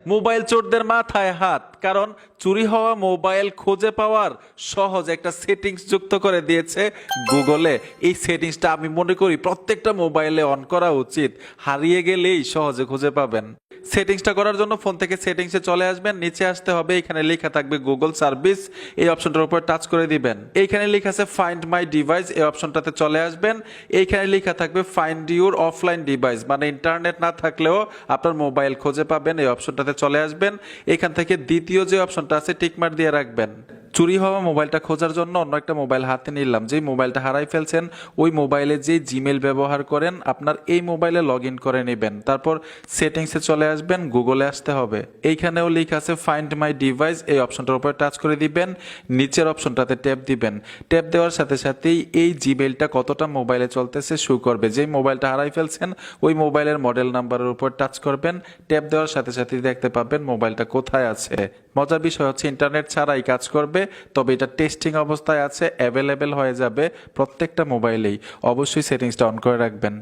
Mobile চোরদের মাথায় হাত, কারণ চুরি হওয়া মোবাইল খুঁজে পাওয়ার সহজ একটা সেটিংস যুক্ত করে দিয়েছে গুগলে। এই সেটিংসটা আমি মনে করি প্রত্যেকটা মোবাইলে অন করা উচিত, হারিয়ে গেলেই সহজে খুঁজে পাবেন। সেটিংসটা করার জন্য ফোন থেকে সেটিংসে চলে আসবেন, নিচে আসতে হবে, এখানে লেখা থাকবে গুগল সার্ভিস, এই অপশনটার উপর টাচ করে দিবেন। এইখানে লেখা আছে ফাইন্ড মাই ডিভাইস, এই অপশনটাতে চলে আসবেন। এইখানে লেখা থাকবে ফাইন্ড ইউর অফলাইন ডিভাইস, মানে ইন্টারনেট না থাকলেও আপনার মোবাইল খুঁজে পাবেন, এই অপশনটাতে চলে আসবেন। এখান থেকে দ্বিতীয় যে অপশনটা আছে টিকমার্ক দিয়ে রাখবেন। চুরি হওয়া মোবাইলটা খোঁজার জন্য অন্য একটা মোবাইল হাতে নিলাম, যেই মোবাইলটা হারাই ফেলছেন ওই মোবাইলে যে জিমেল ব্যবহার করেন আপনার এই মোবাইলে লগ ইন করে নেবেন। তারপর সেটিংসে চলে আসবেন, গুগলে আসতে হবে, এইখানেও লেখা আছে ফাইন্ড মাই ডিভাইস, এই অপশনটার উপর টাচ করে দিবেন, নিচের অপশনটাতে ট্যাপ দিবেন। ট্যাপ দেওয়ার সাথে সাথেই এই জিমেলটা কতটা মোবাইলে চলতেছে শো করবে। যেই মোবাইলটা হারাই ফেলছেন ওই মোবাইলের মডেল নাম্বারের উপর টাচ করবেন, ট্যাপ দেওয়ার সাথে সাথেই দেখতে পাবেন মোবাইলটা কোথায় আছে। মজার বিষয় হচ্ছে ইন্টারনেট ছাড়াই কাজ করবে, তবে এটা টেস্টিং অবস্থায় আছে, অ্যাভেলেবেল হয়ে যাবে প্রত্যেকটা মোবাইলেই। অবশ্যই সেটিংসটা অন করে রাখবেন।